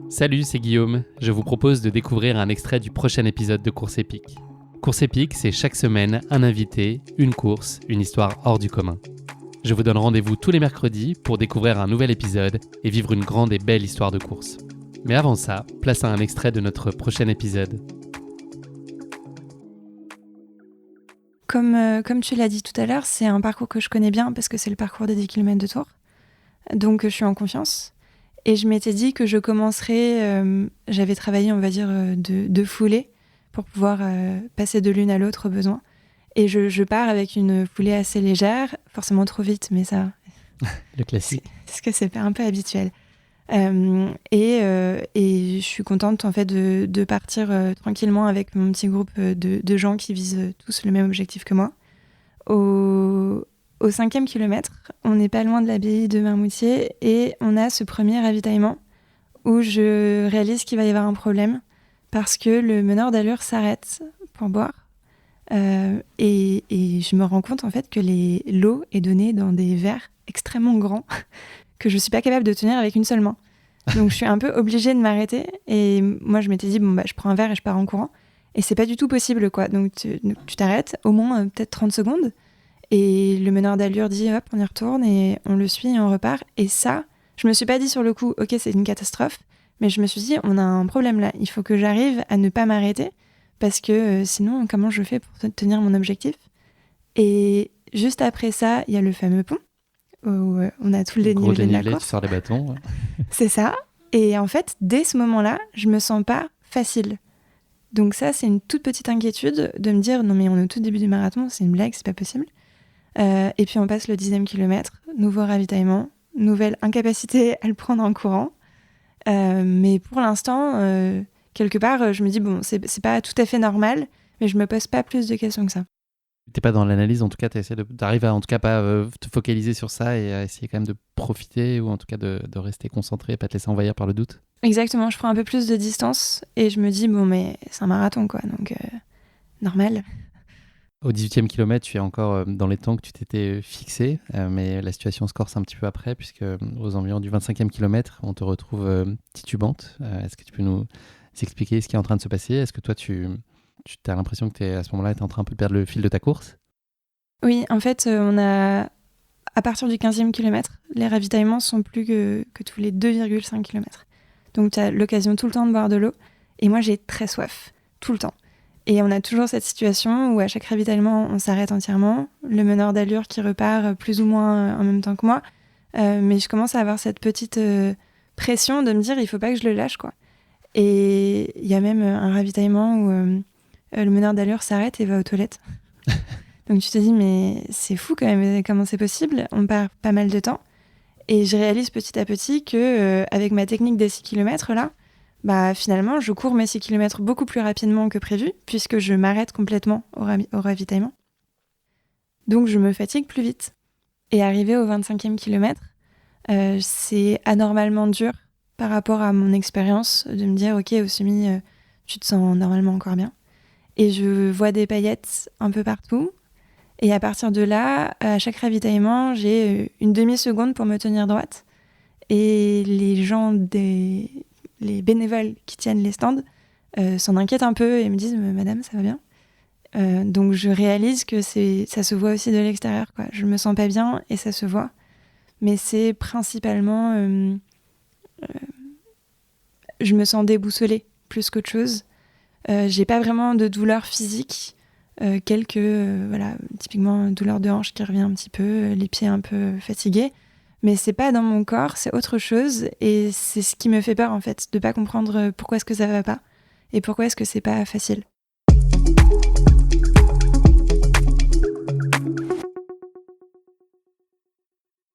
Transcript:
Salut, c'est Guillaume. Je vous propose de découvrir un extrait du prochain épisode de Course épique. Course épique, c'est chaque semaine un invité, une course, une histoire hors du commun. Je vous donne rendez-vous tous les mercredis pour découvrir un nouvel épisode et vivre une grande et belle histoire de course. Mais avant ça, place à un extrait de notre prochain épisode. Comme tu l'as dit tout à l'heure, c'est un parcours que je connais bien parce que c'est le parcours des 10 km de Tours. Donc je suis en confiance. Et je m'étais dit que je commencerais, j'avais travaillé, on va dire, de foulée pour pouvoir passer de l'une à l'autre au besoin. Et je pars avec une foulée assez légère, forcément trop vite, mais ça... Le classique. Parce que c'est un peu habituel. Et je suis contente en fait de partir tranquillement avec mon petit groupe de gens qui visent tous le même objectif que moi. Au 5e kilomètre, on n'est pas loin de l'abbaye de Marmoutier et on a ce premier ravitaillement où je réalise qu'il va y avoir un problème parce que le meneur d'allure s'arrête pour boire. Et je me rends compte en fait que l'eau est donnée dans des verres extrêmement grands que je suis pas capable de tenir avec une seule main. Donc je suis un peu obligée de m'arrêter et moi je m'étais dit je prends un verre et je pars en courant et c'est pas du tout possible quoi. Donc tu t'arrêtes au moins peut-être 30 secondes et le meneur d'allure dit hop on y retourne et on le suit et on repart et ça je me suis pas dit sur le coup ok c'est une catastrophe mais je me suis dit on a un problème là, il faut que j'arrive à ne pas m'arrêter parce que sinon comment je fais pour tenir mon objectif. Et juste après ça il y a le fameux pont où on a tout le dénivelé de la course. Tu sors les bâtons. Ouais. C'est ça. Et en fait, dès ce moment-là, je me sens pas facile. Donc ça, c'est une toute petite inquiétude de me dire non mais on est au tout début du marathon, c'est une blague, c'est pas possible. Et puis on passe le 10e kilomètre, nouveau ravitaillement, nouvelle incapacité à le prendre en courant. Mais pour l'instant, quelque part, je me dis c'est pas tout à fait normal, mais je me pose pas plus de questions que ça. T'es pas dans l'analyse, en tout cas, t'arrives à en tout cas pas te focaliser sur ça et à essayer quand même de profiter ou en tout cas de rester concentré et pas te laisser envahir par le doute. Exactement, je prends un peu plus de distance et je me dis mais c'est un marathon quoi, donc normal. Au 18e kilomètre, tu es encore dans les temps que tu t'étais fixé, mais la situation se corse un petit peu après puisque aux environs du 25e kilomètre, on te retrouve titubante. Est-ce que tu peux nous expliquer ce qui est en train de se passer ? Est-ce que toi, tu as l'impression que à ce moment-là, tu es en train un peu de perdre le fil de ta course ? Oui, en fait, à partir du 15e kilomètre, les ravitaillements sont plus que tous les 2,5 km. Donc tu as l'occasion tout le temps de boire de l'eau. Et moi, j'ai très soif, tout le temps. Et on a toujours cette situation où à chaque ravitaillement, on s'arrête entièrement. Le meneur d'allure qui repart plus ou moins en même temps que moi. Mais je commence à avoir cette petite pression de me dire, il faut pas que je le lâche, quoi. Et il y a même un ravitaillement où le meneur d'allure s'arrête et va aux toilettes. Donc tu te dis, mais c'est fou quand même, comment c'est possible ? On perd pas mal de temps. Et je réalise petit à petit que avec ma technique des 6 km là, finalement, je cours mes 6 km beaucoup plus rapidement que prévu, puisque je m'arrête complètement au ravitaillement. Donc je me fatigue plus vite. Et arrivé au 25e kilomètre, c'est anormalement dur par rapport à mon expérience de me dire, ok, au semi, tu te sens normalement encore bien. Et je vois des paillettes un peu partout. Et à partir de là, à chaque ravitaillement, j'ai une demi-seconde pour me tenir droite. Et les gens, les bénévoles qui tiennent les stands s'en inquiètent un peu et me disent « Madame, ça va bien ?» Donc je réalise que ça se voit aussi de l'extérieur, quoi. Je me sens pas bien et ça se voit. Mais c'est principalement... je me sens déboussolée plus qu'autre chose. J'ai pas vraiment de douleur physique. Typiquement douleur de hanche qui revient un petit peu, les pieds un peu fatigués, mais c'est pas dans mon corps, c'est autre chose et c'est ce qui me fait peur en fait, de pas comprendre pourquoi est-ce que ça va pas et pourquoi est-ce que c'est pas facile.